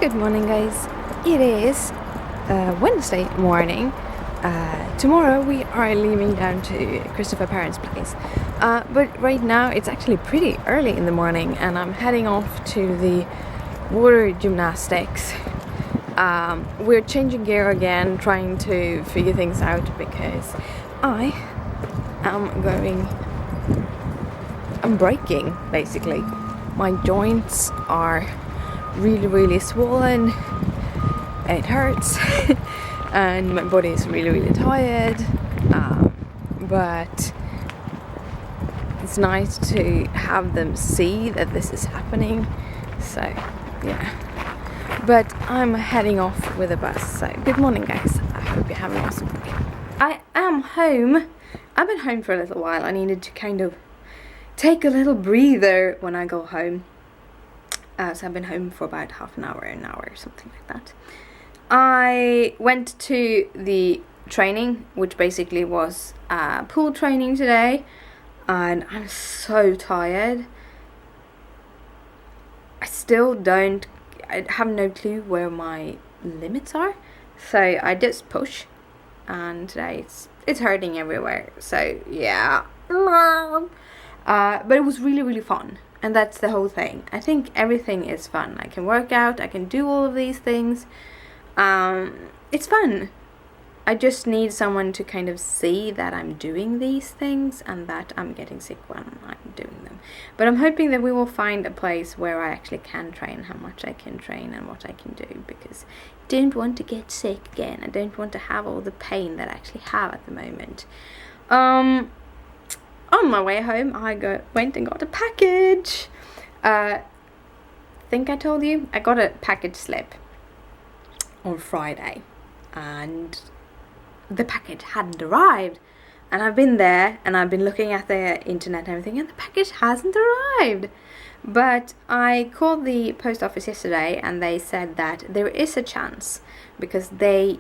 Good morning, guys. It is Wednesday morning. Tomorrow we are leaving down to Christopher Parent's place. But right now it's actually pretty early in the morning and I'm heading off to the water gymnastics. We're changing gear again, trying to figure things out because I'm breaking basically. My joints are really swollen. It hurts and my body is really tired, but it's nice to have them see that this is happening. So yeah, but I'm heading off with a bus. So good morning, guys. I hope you're having an awesome day. I am home. I've been home for a little while. I needed to kind of take a little breather when I go home. So I've been home for about an hour, something like that. I went to the training, which basically was pool training today, and I'm so tired. I have no clue where my limits are, so I just push, and today it's hurting everywhere. So yeah, but it was really fun. And that's the whole thing. I think everything is fun. I can work out, I can do all of these things. It's fun. I just need someone to kind of see that I'm doing these things and that I'm getting sick when I'm doing them. But I'm hoping that we will find a place where I actually can train, how much I can train and what I can do, because I don't want to get sick again. I don't want to have all the pain that I actually have at the moment. On my way home, I went and got a package. Think I told you I got a package slip on Friday, and the package hadn't arrived. And I've been there, and I've been looking at the internet and everything, and the package hasn't arrived. But I called the post office yesterday, and they said that there is a chance because they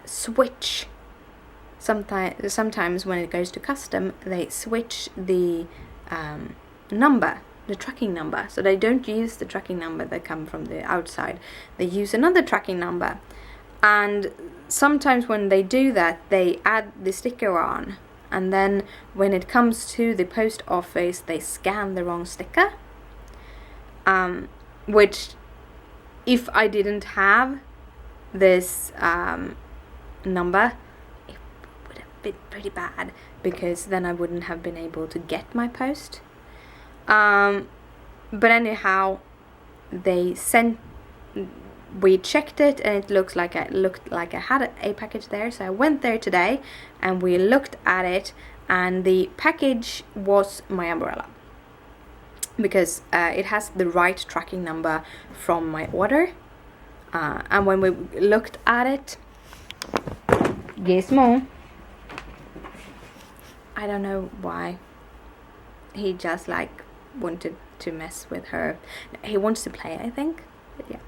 switch. Sometimes when it goes to custom, they switch the number, the tracking number. So they don't use the tracking number that come from the outside. They use another tracking number. And sometimes when they do that, they add the sticker on. And then when it comes to the post office, they scan the wrong sticker. Which, if I didn't have this number, pretty bad, because then I wouldn't have been able to get my post. But anyhow, we checked it, and it looked like I had a package there. So I went there today and we looked at it, and the package was my umbrella, because it has the right tracking number from my order. And when we looked at it, yes, Mom, I don't know why. He just wanted to mess with her. He wants to play, I think. But yeah.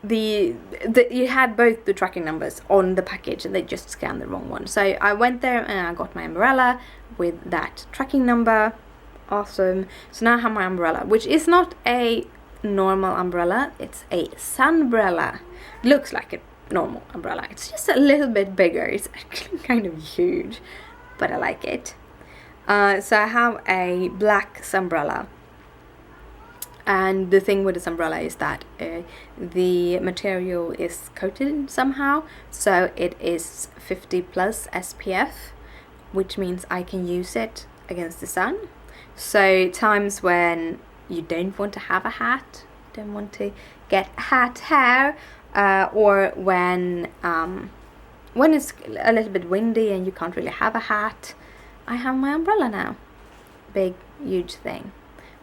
You had both the tracking numbers on the package, and they just scanned the wrong one. So I went there and I got my umbrella with that tracking number. Awesome. So now I have my umbrella, which is not a normal umbrella. It's a sunbrella. Looks like a normal umbrella. It's just a little bit bigger. It's actually kind of huge, but I like it. So I have a black sunbrella, and the thing with this umbrella is that the material is coated somehow, so it is 50 plus SPF, which means I can use it against the sun. So times when you don't want to have a hat, don't want to get hat hair, or when it's a little bit windy and you can't really have a hat, I have my umbrella now. Big, huge thing,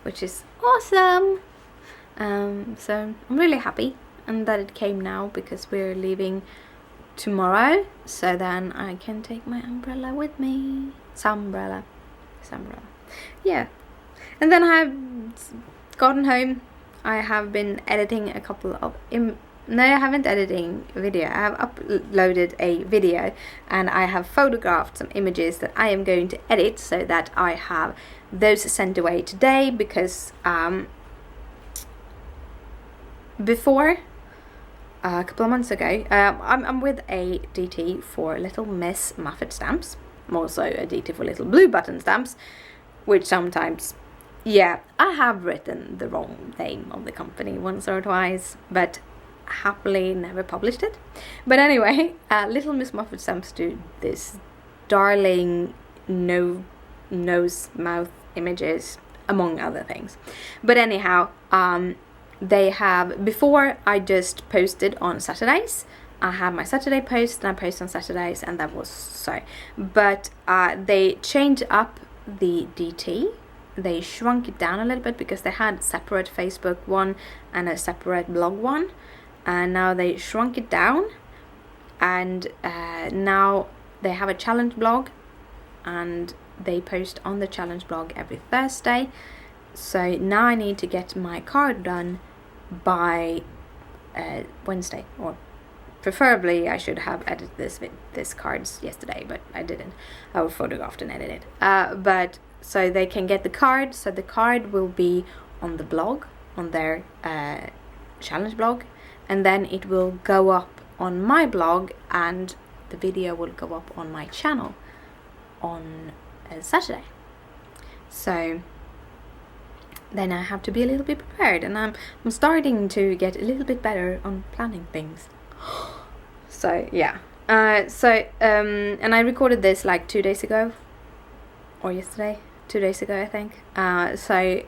which is awesome. So I'm really happy, and that it came now, because we're leaving tomorrow, so then I can take my umbrella with me. Sunbrella. Yeah. And then I have gotten home. I have been editing a couple of No, I haven't edited a video. I have uploaded a video, and I have photographed some images that I am going to edit, so that I have those sent away today, because before, a couple of months ago, I'm with a DT for Little Miss Muffet stamps. I'm also a DT for Little Blue Button stamps, which sometimes, yeah, I have written the wrong name of the company once or twice, but happily never published it. But anyway, Little Miss Muffet stamps do this darling nose, mouth images, among other things. But anyhow, they have, before I just posted on Saturdays. I have my Saturday post and I post on Saturdays, and that was so. But they changed up the DT. They shrunk it down a little bit because they had separate Facebook one and a separate blog one, and now they shrunk it down, and now they have a challenge blog, and they post on the challenge blog every Thursday. So now I need to get my card done by Wednesday, or preferably I should have edited this cards yesterday, but I didn't. I will photograph and edit it. But so they can get the card. So the card will be on the blog, on their challenge blog, and then it will go up on my blog, and the video will go up on my channel on Saturday. So then I have to be a little bit prepared, and I'm starting to get a little bit better on planning things. So yeah, and I recorded this like 2 days ago, or yesterday, 2 days ago I think. So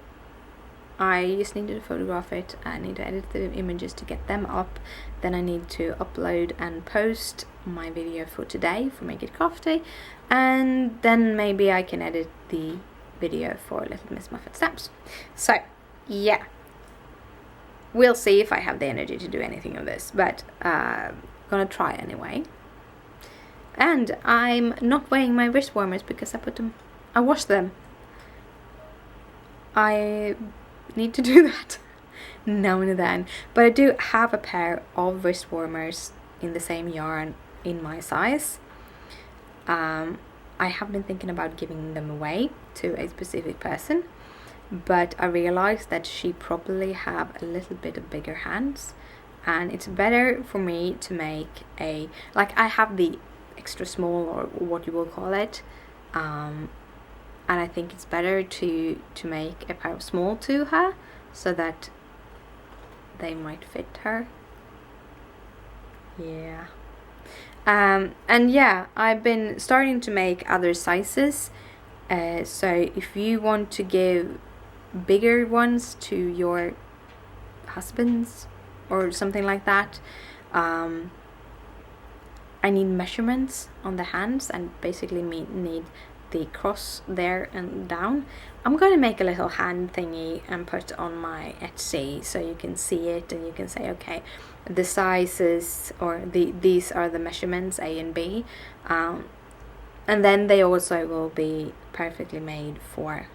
I just need to photograph it. I need to edit the images to get them up. Then I need to upload and post my video for today for Make It Crafty, and then maybe I can edit the video for Little Miss Muffet stamps. So yeah, we'll see if I have the energy to do anything of this, but gonna try anyway. And I'm not wearing my wrist warmers because I washed them. I need to do that now and then, but I do have a pair of wrist warmers in the same yarn in my size. I have been thinking about giving them away to a specific person, but I realized that she probably have a little bit of bigger hands, and it's better for me to make I have the extra small, or what you will call it, and I think it's better to make a pair of small to her, so that they might fit her. Yeah. And yeah, I've been starting to make other sizes. So if you want to give bigger ones to your husbands or something like that, I need measurements on the hands, and basically need the cross there and down. I'm going to make a little hand thingy and put on my Etsy so you can see it, and you can say, okay, the sizes, or these are the measurements A and B, and then they also will be perfectly made for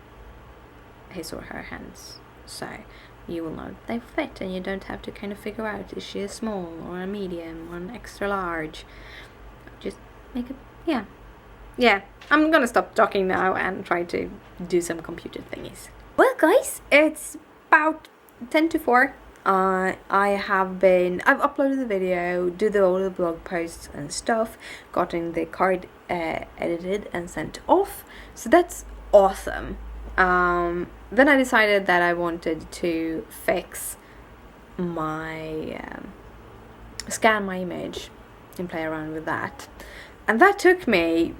his or her hands, so you will know they fit, and you don't have to kind of figure out, is she a small or a medium or an extra large. Just make it, yeah, I'm gonna stop talking now and try to do some computer thingies. Well guys, it's about 10 to 4. I've uploaded the video, all the blog posts and stuff, gotten the card edited and sent off, so that's awesome. Then I decided that I wanted to fix my scan my image and play around with that, and that took me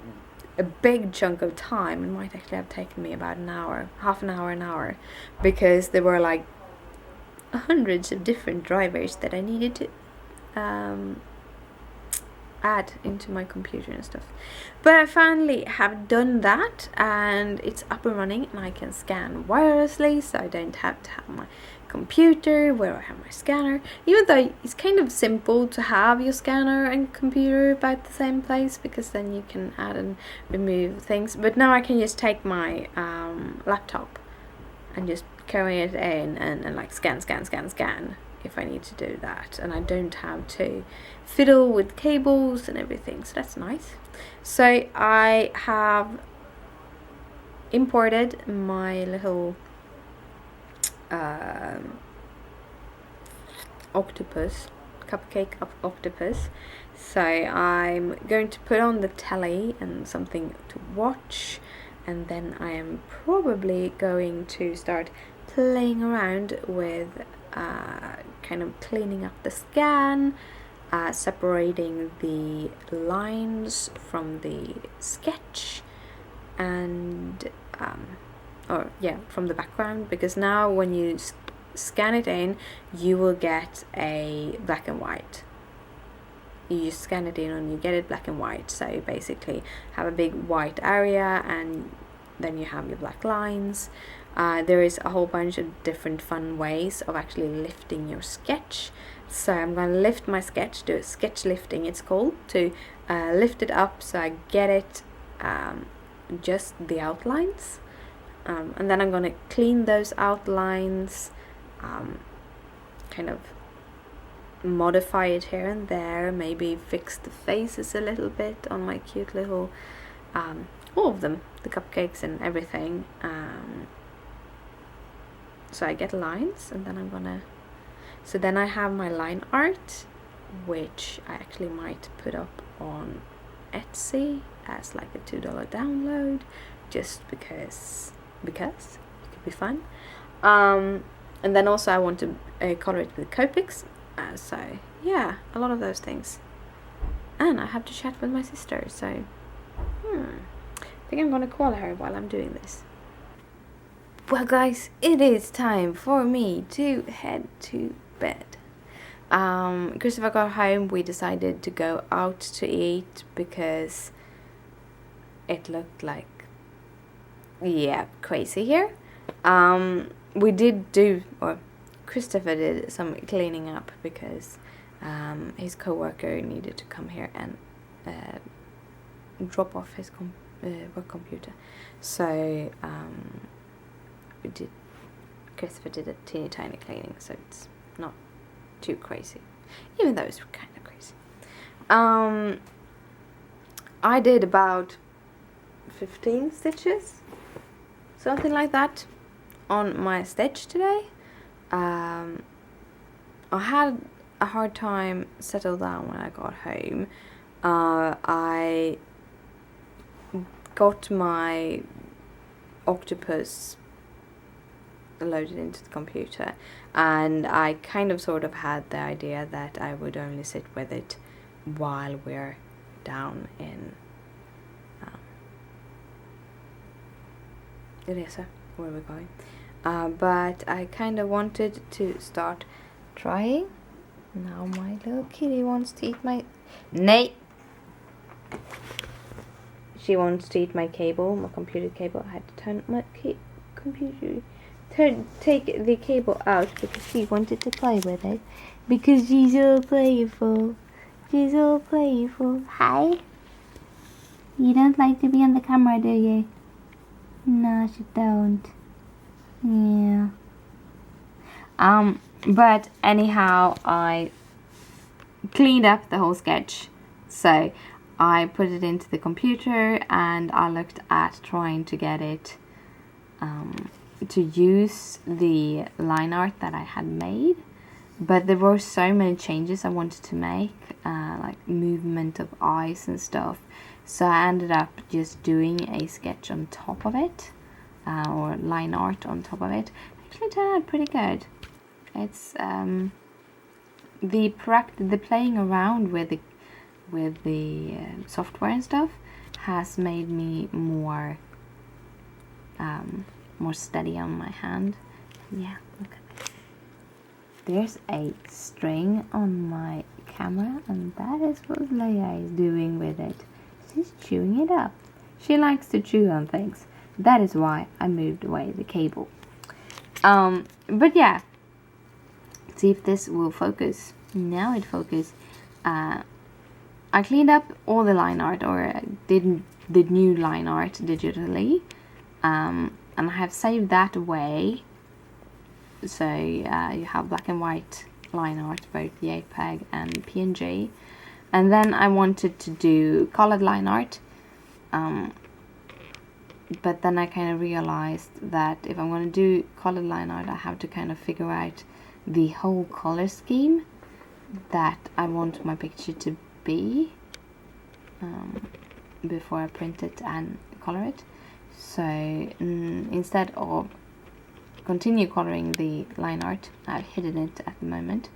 a big chunk of time. It might actually have taken me about an hour, half an hour, because there were like hundreds of different drivers that I needed to add into my computer and stuff. But I finally have done that, and it's up and running, and I can scan wirelessly, so I don't have to have my computer where I have my scanner, even though it's kind of simple to have your scanner and computer about the same place, because then you can add and remove things. But now I can just take my laptop and just carry it in and like scan if I need to do that, and I don't have to fiddle with cables and everything, so that's nice. So I have imported my little octopus, cupcake of octopus. So I'm going to put on the telly and something to watch, and then I am probably going to start playing around with kind of cleaning up the scan, separating the lines from the sketch, and from the background, because now when you scan it in, you will get a black and white. You just scan it in and you get it black and white. So you basically have a big white area and then you have your black lines. There is a whole bunch of different fun ways of actually lifting your sketch. So I'm going to lift my sketch, do a sketch lifting it's called, to lift it up so I get it just the outlines. And then I'm going to clean those outlines, kind of modify it here and there, maybe fix the faces a little bit on my cute little, all of them, the cupcakes and everything. So I get lines, and then so then I have my line art, which I actually might put up on Etsy as like a $2 download, just because it could be fun. And then also I want to color it with Copics. So yeah, a lot of those things. And I have to chat with my sister, so I think I'm gonna call her while I'm doing this. Well guys, it is time for me to head to bed. Christopher got home, we decided to go out to eat because it looked like, crazy here. We did Christopher did some cleaning up because his co-worker needed to come here and drop off his work computer. So Christopher did a teeny tiny cleaning, so it's not too crazy, even though it's kind of crazy. I did about 15 stitches, something like that, on my stitch today. I had a hard time settle down when I got home. I got my octopus loaded into the computer, and I kind of sort of had the idea that I would only sit with it while we're down in Resa, where we're going. But I kind of wanted to start trying. Now my little kitty wants to eat my... Nay! She wants to eat my cable, my computer cable. I had to turn my computer... take the cable out because she wanted to play with it. Because she's all playful. She's all playful. Hi! You don't like to be on the camera, do you? No, she don't. Yeah. But anyhow, I cleaned up the whole sketch. So I put it into the computer and I looked at trying to get it to use the line art that I had made. But there were so many changes I wanted to make, like movement of eyes and stuff. So I ended up just doing a sketch on top of it, or line art on top of it. Actually turned out pretty good. It's the playing around with the software and stuff has made me more steady on my hand. Yeah, look at this. There's a string on my camera, and that is what Leia is doing with it. She's chewing it up. She likes to chew on things. That is why I moved away the cable. But yeah. See if this will focus. Now it focused. I cleaned up all the line art, or did the new line art digitally. And I have saved that away. So you have black and white line art, both JPEG and PNG. And then I wanted to do colored line art. But then I kind of realized that if I'm going to do colored line art, I have to kind of figure out the whole color scheme that I want my picture to be before I print it and color it. So instead of continue coloring the line art, I've hidden it at the moment,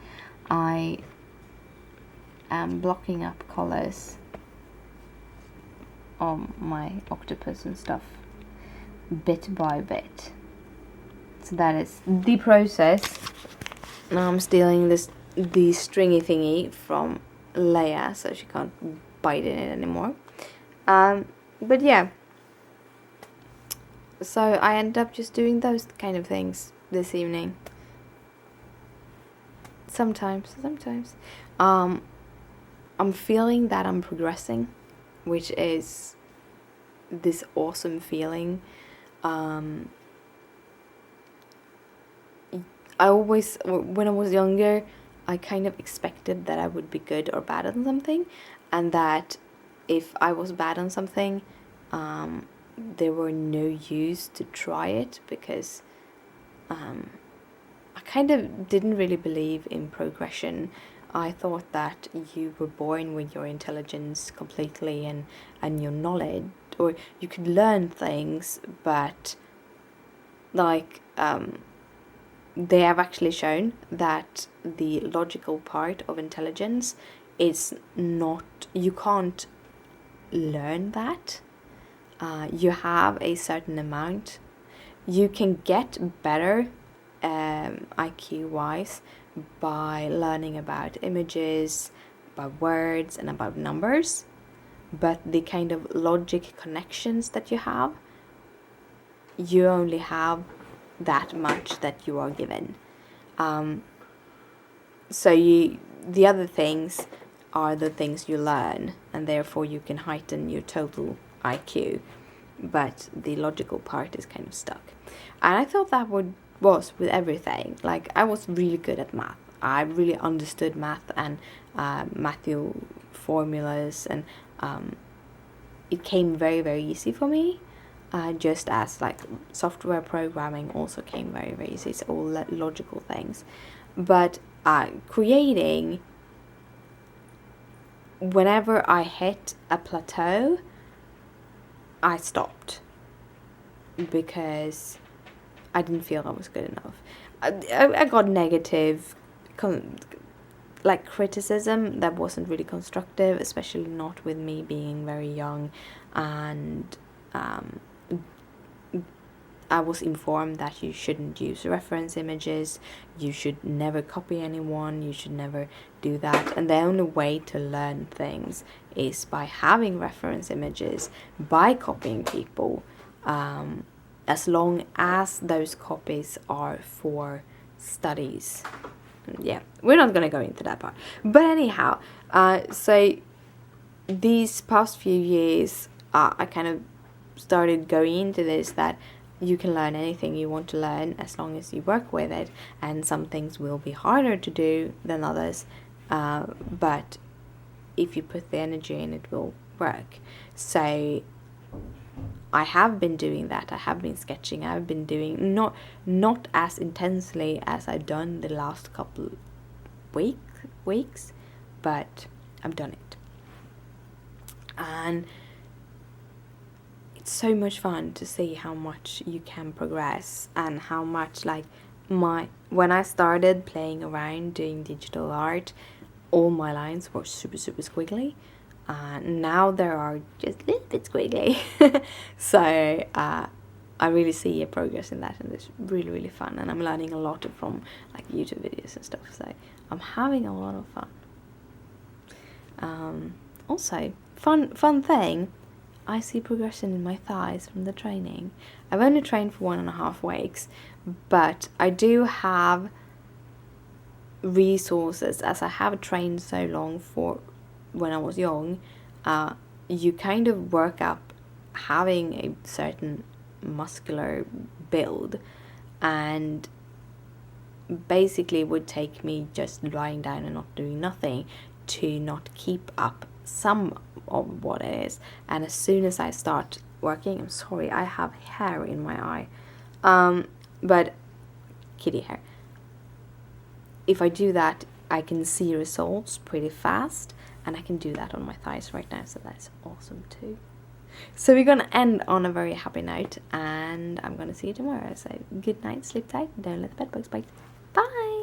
I am blocking up colors on my octopus and stuff bit by bit. So that is the process. Now I'm stealing the stringy thingy from Leia so she can't bite in it anymore. But yeah, so I ended up just doing those kind of things this evening. Sometimes. I'm feeling that I'm progressing, which is this awesome feeling. I always, when I was younger, I kind of expected that I would be good or bad on something, and that if I was bad on something, there were no use to try it, because I kind of didn't really believe in progression. I thought that you were born with your intelligence completely and your knowledge, or you could learn things, but like they have actually shown that the logical part of intelligence is not, you can't learn that. You have a certain amount. You can get better IQ wise by learning about images, about words, and about numbers, but the kind of logic connections that you have, you only have that much that you are given. So the other things are the things you learn, and therefore you can heighten your total IQ, but the logical part is kind of stuck. And I thought that was with everything. Like, I was really good at math. I really understood math and Matthew formulas, and it came very, very easy for me. Just as like software programming also came very, very easy. It's all logical things. But creating, whenever I hit a plateau, I stopped, because I didn't feel I was good enough. I got negative like criticism that wasn't really constructive, especially not with me being very young, and I was informed that you shouldn't use reference images, you should never copy anyone, you should never do that, and the only way to learn things is by having reference images, by copying people, as long as those copies are for studies. Yeah, we're not going to go into that part. But anyhow, so these past few years, I kind of started going into this, that you can learn anything you want to learn as long as you work with it, and some things will be harder to do than others, but if you put the energy in, it will work. So I have been doing that. I have been sketching. I've been doing not as intensely as I've done the last couple weeks, but I've done it, and it's so much fun to see how much you can progress, and how much, like, when I started playing around doing digital art, all my lines were super squiggly. Now there are just a little bit squiggly. So I really see a progress in that, and it's really, really fun, and I'm learning a lot from like YouTube videos and stuff, so I'm having a lot of fun. Also, fun thing, I see progression in my thighs from the training. I've only trained for 1.5 weeks, but I do have resources, as I have trained so long for when I was young. You kind of work up having a certain muscular build, and basically it would take me just lying down and not doing nothing to not keep up some of what it is. And as soon as I start working, I'm sorry, I have hair in my eye, but kitty hair. if I do that, I can see results pretty fast, and I can do that on my thighs right now, so that's awesome too. So we're gonna end on a very happy note, and I'm gonna see you tomorrow. So good night, sleep tight, don't let the bed bugs bite. Bye!